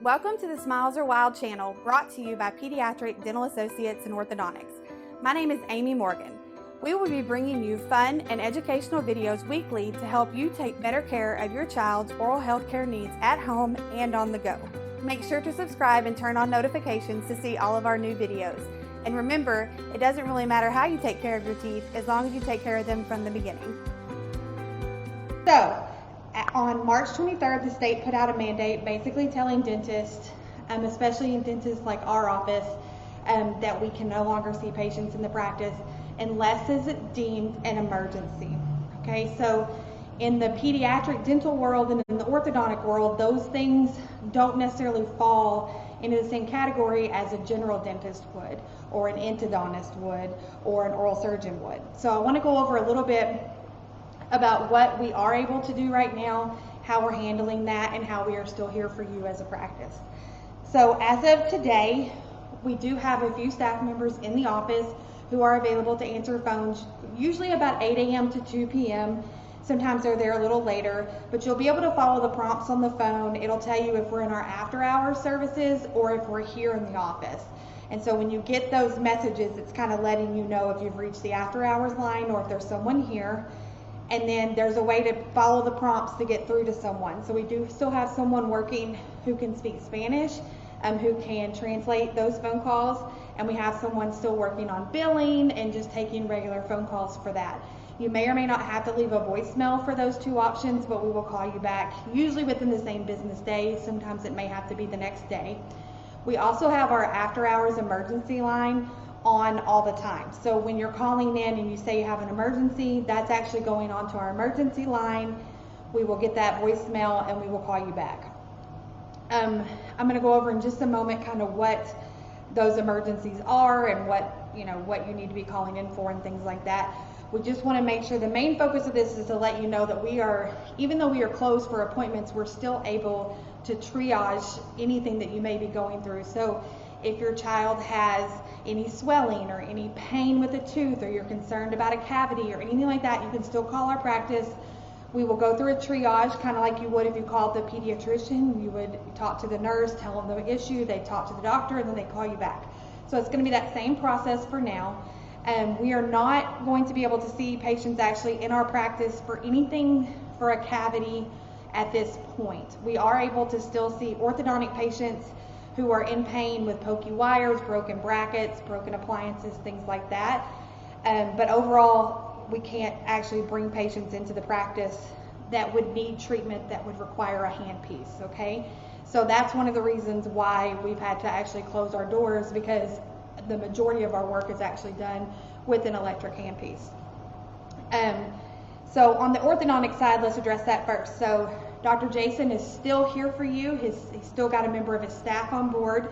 Welcome to the Smiles Are Wild channel, brought to you by Pediatric Dental Associates in Orthodontics. My name is Amy Morgan. We will be bringing you fun and educational videos weekly to help you take better care of your child's oral health care needs at home and on the go. Make sure to subscribe and turn on notifications to see all of our new videos. And remember, it doesn't really matter how you take care of your teeth as long as you take care of them from the beginning. So, on March 23rd, the state put out a mandate basically telling dentists, especially in dentists like our office, that we can no longer see patients in the practice unless it's deemed an emergency. Okay, so in the pediatric dental world and in the orthodontic world, those things don't necessarily fall into the same category as a general dentist would, or an endodontist would, or an oral surgeon would. So I want to go over a little bit about what we are able to do right now, how we're handling that, and how we are still here for you as a practice. So as of today, we do have a few staff members in the office who are available to answer phones, usually about 8 a.m. to 2 p.m. Sometimes they're there a little later, but you'll be able to follow the prompts on the phone. It'll tell you if we're in our after-hours services or if we're here in the office. And so when you get those messages, it's kind of letting you know if you've reached the after-hours line or if there's someone here. And then there's a way to follow the prompts to get through to someone. So we do still have someone working who can speak Spanish, who can translate those phone calls. And we have someone still working on billing and just taking regular phone calls for that. You may or may not have to leave a voicemail for those two options, but we will call you back, usually within the same business day. Sometimes it may have to be the next day. We also have our after-hours emergency line on all the time. So when you're calling in and you say you have an emergency, that's actually going on to our emergency line. We will get that voicemail and we will call you back. I'm going to go over in just a moment kind of what those emergencies are and what you need to be calling in for and things like that. We just want to make sure the main focus of this is to let you know that we are, even though we are closed for appointments, we're still able to triage anything that you may be going through. So if your child has any swelling or any pain with a tooth, or you're concerned about a cavity or anything like that, you can still call our practice. We will go through a triage, kind of like you would if you called the pediatrician. You would talk to the nurse, tell them the issue, they talk to the doctor, and then they call you back. So it's going to be that same process for now. We are not going to be able to see patients actually in our practice for anything for a cavity at this point. We are able to still see orthodontic patients who are in pain with pokey wires, broken brackets, broken appliances, things like that. But overall, we can't actually bring patients into the practice that would need treatment that would require a handpiece, okay? So that's one of the reasons why we've had to actually close our doors, because the majority of our work is actually done with an electric handpiece. So on the orthodontic side, let's address that first. So Dr. Jason is still here for you. He's still got a member of his staff on board.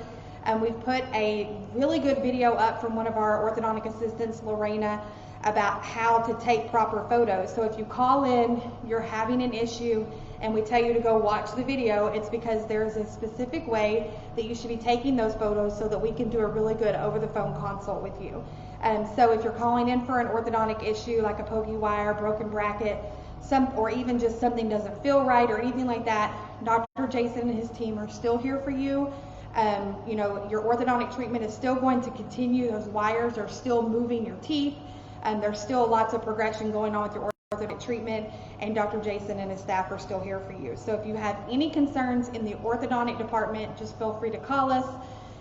We've put a really good video up from one of our orthodontic assistants, Lorena, about how to take proper photos. So if you call in, you're having an issue, and we tell you to go watch the video, it's because there's a specific way that you should be taking those photos so that we can do a really good over-the-phone consult with you. So if you're calling in for an orthodontic issue like a pokey wire, broken bracket, or even just something doesn't feel right or anything like that, Dr. Jason and his team are still here for you. Your orthodontic treatment is still going to continue. Those wires are still moving your teeth, and there's still lots of progression going on with your orthodontic treatment, and Dr. Jason and his staff are still here for you. So if you have any concerns in the orthodontic department, just feel free to call us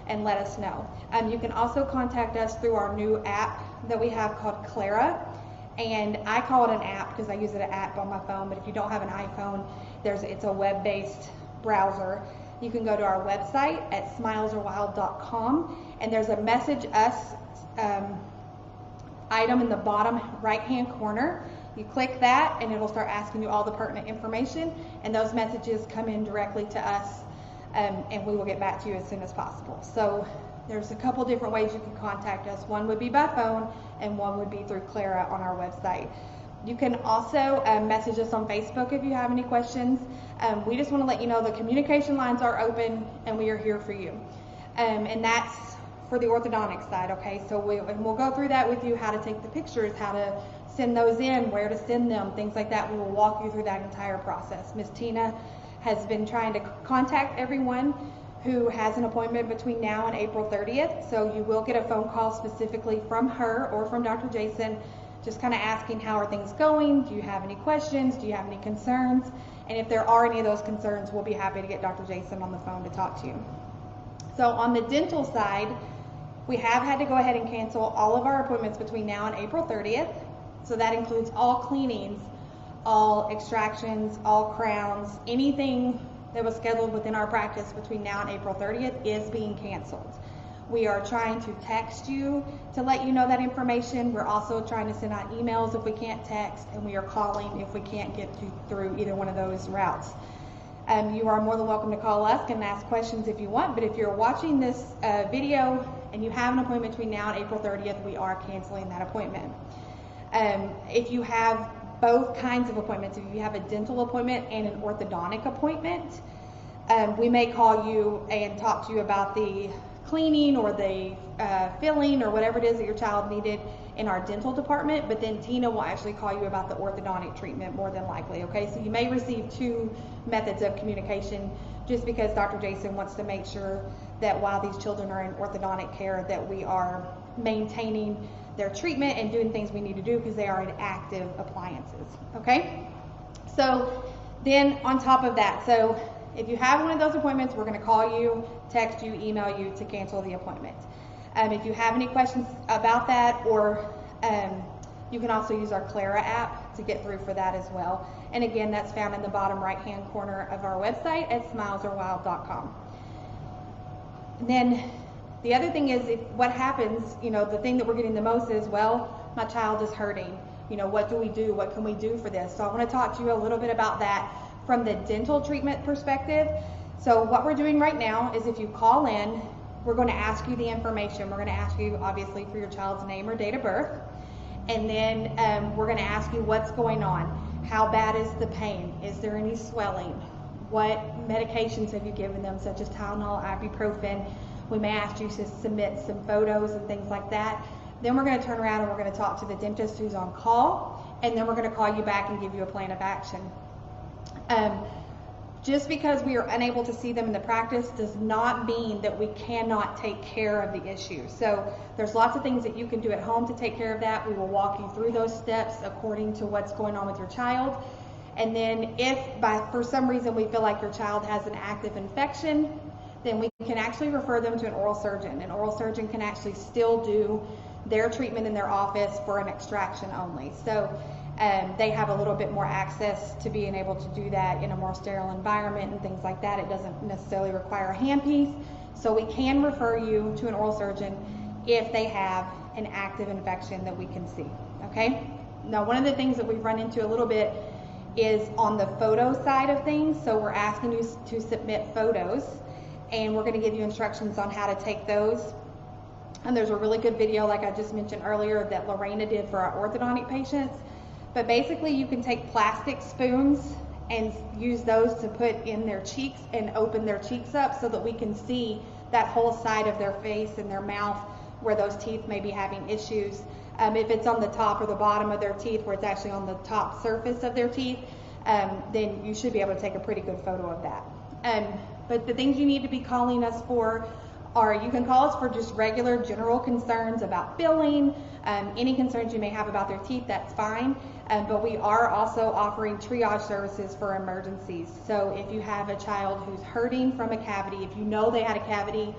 and let us know. You can also contact us through our new app that we have called Clara. And I call it an app because I use it an app on my phone, but if you don't have an iPhone, it's a web-based browser. You can go to our website at smilesarewild.com, and there's a message us item in the bottom right-hand corner. You click that, and it'll start asking you all the pertinent information, and those messages come in directly to us, and we will get back to you as soon as possible. So there's a couple different ways you can contact us. One would be by phone, and one would be through Clara on our website. You can also message us on Facebook if you have any questions. We just want to let you know the communication lines are open, and we are here for you. And that's for the orthodontic side, okay? So we'll go through that with you, how to take the pictures, how to send those in, where to send them, things like that. We will walk you through that entire process. Ms. Tina has been trying to contact everyone who has an appointment between now and April 30th. So you will get a phone call specifically from her or from Dr. Jason, just kind of asking how are things going, do you have any questions, do you have any concerns, and if there are any of those concerns, we'll be happy to get Dr. Jason on the phone to talk to you. So on the dental side, we have had to go ahead and cancel all of our appointments between now and April 30th. So that includes all cleanings, all extractions, all crowns, anything that was scheduled within our practice between now and April 30th is being canceled. We are trying to text you to let you know that information. We're also trying to send out emails if we can't text, and we are calling if we can't get you through either one of those routes. You are more than welcome to call us and ask questions if you want, but if you're watching this video and you have an appointment between now and April 30th, we are canceling that appointment. If you have both kinds of appointments, if you have a dental appointment and an orthodontic appointment, we may call you and talk to you about the cleaning or the filling or whatever it is that your child needed in our dental department, but then Tina will actually call you about the orthodontic treatment more than likely, okay? So you may receive two methods of communication just because Dr. Jason wants to make sure that while these children are in orthodontic care that we are maintaining their treatment and doing things we need to do because they are active appliances, okay? So then on top of that, so if you have one of those appointments, we're going to call you, text you, email you to cancel the appointment. If you have any questions about that, or you can also use our Clara app to get through for that as well. And again, that's found in the bottom right-hand corner of our website at smilesarewild.com. And then the other thing is, what happens, the thing that we're getting the most is, well, my child is hurting. What do we do? What can we do for this? So I want to talk to you a little bit about that from the dental treatment perspective. So what we're doing right now is if you call in, we're going to ask you the information. We're going to ask you, obviously, for your child's name or date of birth. And then we're going to ask you what's going on. How bad is the pain? Is there any swelling? What medications have you given them, such as Tylenol, ibuprofen? We may ask you to submit some photos and things like that. Then we're going to turn around and we're going to talk to the dentist who's on call, and then we're going to call you back and give you a plan of action. Just because we are unable to see them in the practice does not mean that we cannot take care of the issue. So there's lots of things that you can do at home to take care of that. We will walk you through those steps according to what's going on with your child. And then if for some reason we feel like your child has an active infection, then we can actually refer them to an oral surgeon. An oral surgeon can actually still do their treatment in their office for an extraction only. So they have a little bit more access to being able to do that in a more sterile environment and things like that. It doesn't necessarily require a handpiece. So we can refer you to an oral surgeon if they have an active infection that we can see, okay? Now, one of the things that we've run into a little bit is on the photo side of things. So we're asking you to submit photos, and we're going to give you instructions on how to take those. And there's a really good video, like I just mentioned earlier, that Lorena did for our orthodontic patients. But basically, you can take plastic spoons and use those to put in their cheeks and open their cheeks up so that we can see that whole side of their face and their mouth where those teeth may be having issues. If it's on the top or the bottom of their teeth, where it's actually on the top surface of their teeth, then you should be able to take a pretty good photo of that. But the things you need to be calling us for are, you can call us for just regular general concerns about filling, any concerns you may have about their teeth, that's fine. But we are also offering triage services for emergencies. So if you have a child who's hurting from a cavity, if you know they had a cavity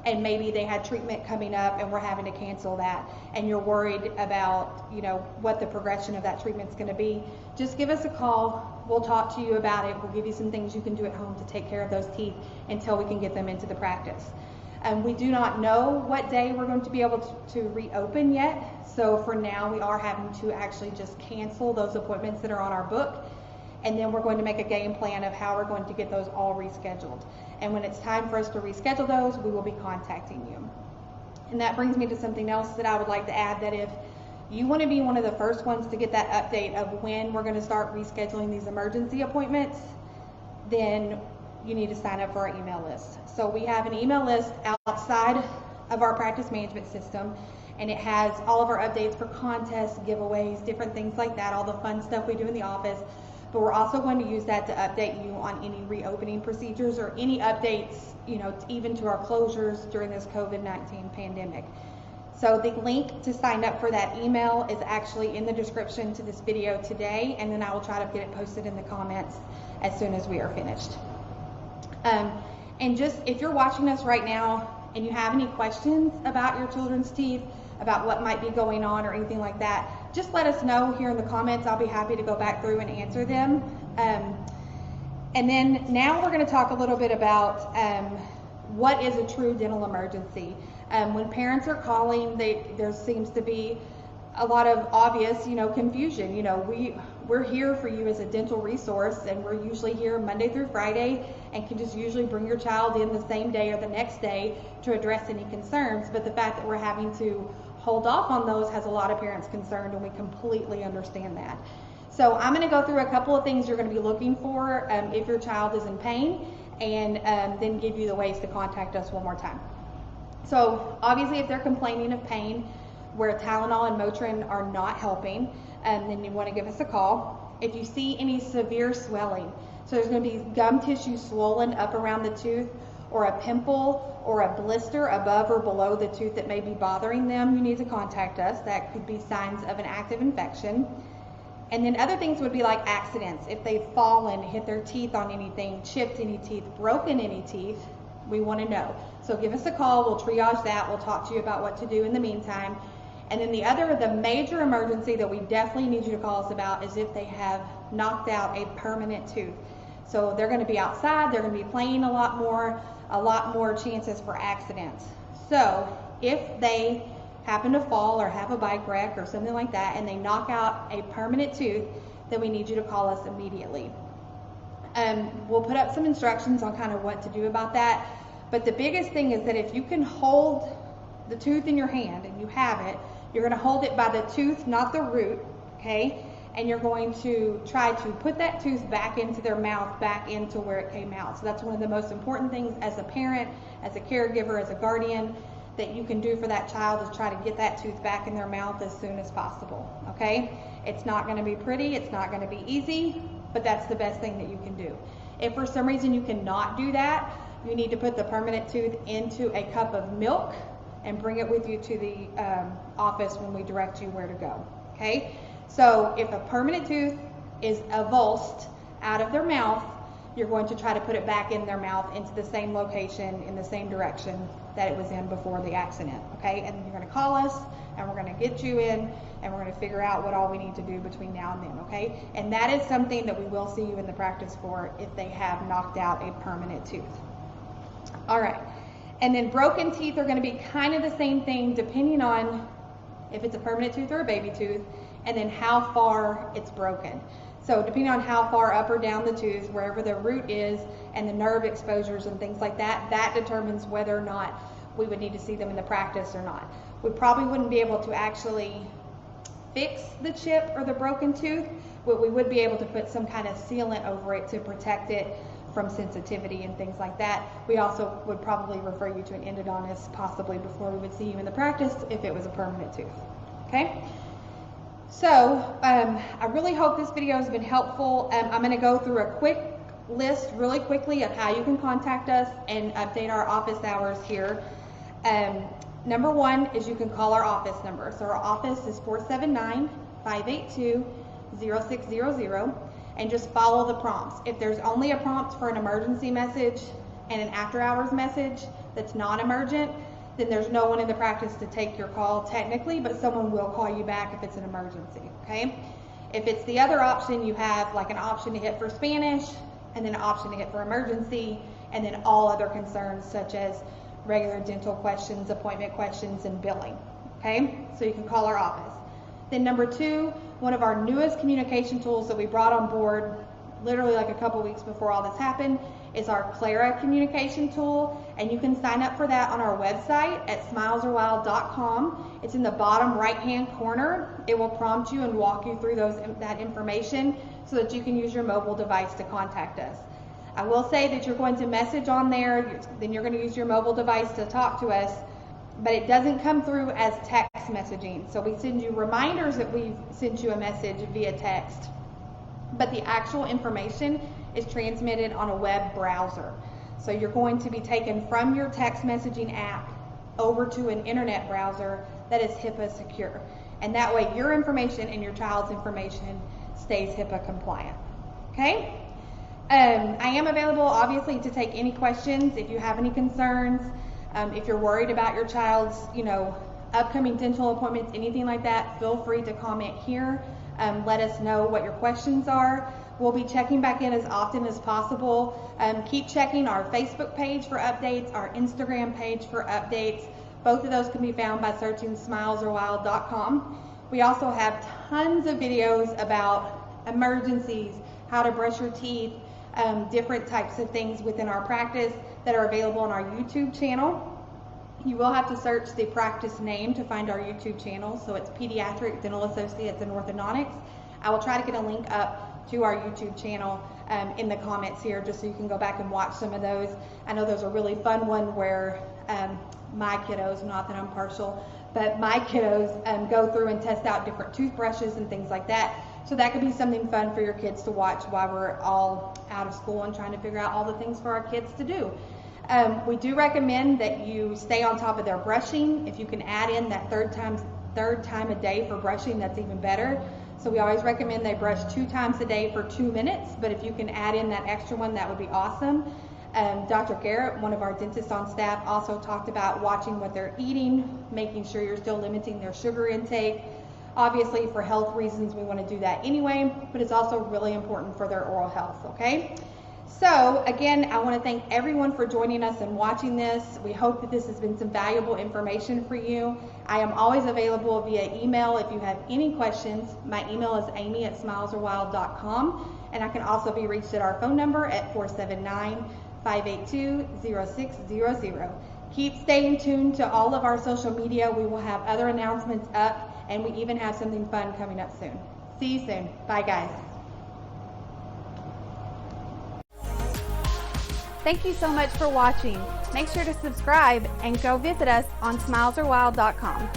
and maybe they had treatment coming up and we're having to cancel that, and you're worried about, what the progression of that treatment's going to be, just give us a call. We'll talk to you about it. We'll give you some things you can do at home to take care of those teeth until we can get them into the practice. We do not know what day we're going to be able to reopen yet. So for now, we are having to actually just cancel those appointments that are on our book. And then we're going to make a game plan of how we're going to get those all rescheduled. And when it's time for us to reschedule those, we will be contacting you. And that brings me to something else that I would like to add, that if you want to be one of the first ones to get that update of when we're going to start rescheduling these emergency appointments, then you need to sign up for our email list. So we have an email list outside of our practice management system, and it has all of our updates for contests, giveaways, different things like that, all the fun stuff we do in the office. but we're also going to use that to update you on any reopening procedures or any updates, even to our closures during this COVID-19 pandemic. So the link to sign up for that email is actually in the description to this video today, and then I will try to get it posted in the comments as soon as we are finished. And just, if you're watching us right now and you have any questions about your children's teeth, about what might be going on or anything like that, just let us know here in the comments. I'll be happy to go back through and answer them. And then now we're going to talk a little bit about what is a true dental emergency. When parents are calling, there seems to be a lot of obvious, confusion. We're here for you as a dental resource, and we're usually here Monday through Friday and can just usually bring your child in the same day or the next day to address any concerns. But the fact that we're having to hold off on those has a lot of parents concerned, and we completely understand that. So I'm going to go through a couple of things you're going to be looking for if your child is in pain, and then give you the ways to contact us one more time. So obviously, if they're complaining of pain where Tylenol and Motrin are not helping, then you want to give us a call. If you see any severe swelling, so there's going to be gum tissue swollen up around the tooth, or a pimple or a blister above or below the tooth that may be bothering them, you need to contact us. That could be signs of an active infection. And then other things would be like accidents. If they've fallen, hit their teeth on anything, chipped any teeth, broken any teeth, we want to know. So give us a call, we'll triage that, we'll talk to you about what to do in the meantime. And then the major emergency that we definitely need you to call us about is if they have knocked out a permanent tooth. So they're going to be outside, they're going to be playing a lot more chances for accidents. So if they happen to fall or have a bike wreck or something like that, and they knock out a permanent tooth, then we need you to call us immediately. We'll put up some instructions on kind of what to do about that. But the biggest thing is that if you can hold the tooth in your hand and you have it, you're going to hold it by the tooth, not the root, okay? And you're going to try to put that tooth back into their mouth, back into where it came out. So that's one of the most important things as a parent, as a caregiver, as a guardian, that you can do for that child is try to get that tooth back in their mouth as soon as possible, okay? It's not going to be pretty, it's not going to be easy, but that's the best thing that you can do. If for some reason you cannot do that, you need to put the permanent tooth into a cup of milk and bring it with you to the office when we direct you where to go, okay? So if a permanent tooth is avulsed out of their mouth, you're going to try to put it back in their mouth into the same location, in the same direction that it was in before the accident, okay? And you're going to call us, and we're going to get you in, and we're going to figure out what all we need to do between now and then, okay? And that is something that we will see you in the practice for if they have knocked out a permanent tooth. All right. And then broken teeth are going to be kind of the same thing depending on if it's a permanent tooth or a baby tooth, and then how far it's broken. So depending on how far up or down the tooth, wherever the root is, and the nerve exposures and things like that, that determines whether or not we would need to see them in the practice or not. We probably wouldn't be able to actually fix the chip or the broken tooth, but we would be able to put some kind of sealant over it to protect it from sensitivity and things like that. We also would probably refer you to an endodontist possibly before we would see you in the practice if it was a permanent tooth, okay? So I really hope this video has been helpful. I'm going to go through a quick list really quickly of how you can contact us and update our office hours here. Number one is you can call our office number. So our office is 479-582-0600, and just follow the prompts. If there's only a prompt for an emergency message and an after hours message that's non-emergent, then there's no one in the practice to take your call technically, but someone will call you back if it's an emergency, okay? If it's the other option, you have like an option to hit for Spanish, and then an option to hit for emergency, and then all other concerns such as regular dental questions, appointment questions, and billing, okay? So you can call our office. Then number two, one of our newest communication tools that we brought on board literally like a couple weeks before all this happened is our Clara communication tool, and you can sign up for that on our website at smilesarewild.com. It's in the bottom right hand corner. It will prompt you and walk you through that information so that you can use your mobile device to contact us. I will say that you're going to message on there, then you're going to use your mobile device to talk to us, but it doesn't come through as text messaging. So we send you reminders that we've sent you a message via text, but the actual information is transmitted on a web browser. So you're going to be taken from your text messaging app over to an internet browser that is HIPAA secure. And that way your information and your child's information stays HIPAA compliant. Okay? I am available, obviously, to take any questions if you have any concerns. If you're worried about your child's, upcoming dental appointments, anything like that, feel free to comment here. Let us know what your questions are. We'll be checking back in as often as possible. Keep checking our Facebook page for updates, our Instagram page for updates. Both of those can be found by searching smilesarewild.com. We also have tons of videos about emergencies, how to brush your teeth, different types of things within our practice that are available on our YouTube channel. You will have to search the practice name to find our YouTube channel, so it's Pediatric Dental Associates in Orthodontics. I will try to get a link up to our YouTube channel in the comments here, just so you can go back and watch some of those. I know there's a really fun one where my kiddos, not that I'm partial, but my kiddos go through and test out different toothbrushes and things like that. So that could be something fun for your kids to watch while we're all out of school and trying to figure out all the things for our kids to do. We do recommend that you stay on top of their brushing. If you can add in that third time a day for brushing, that's even better. So we always recommend they brush 2 times a day for 2 minutes, but if you can add in that extra one, that would be awesome. Dr. Garrett, one of our dentists on staff, also talked about watching what they're eating, making sure you're still limiting their sugar intake. Obviously, for health reasons, we want to do that anyway, but it's also really important for their oral health, okay? So, again, I want to thank everyone for joining us and watching this. We hope that this has been some valuable information for you. I am always available via email if you have any questions. My email is amy@smilesarewild.com, and I can also be reached at our phone number at 479-582-0600. Keep staying tuned to all of our social media. We will have other announcements up, and we even have something fun coming up soon. See you soon. Bye, guys. Thank you so much for watching. Make sure to subscribe and go visit us on smilesarewild.com.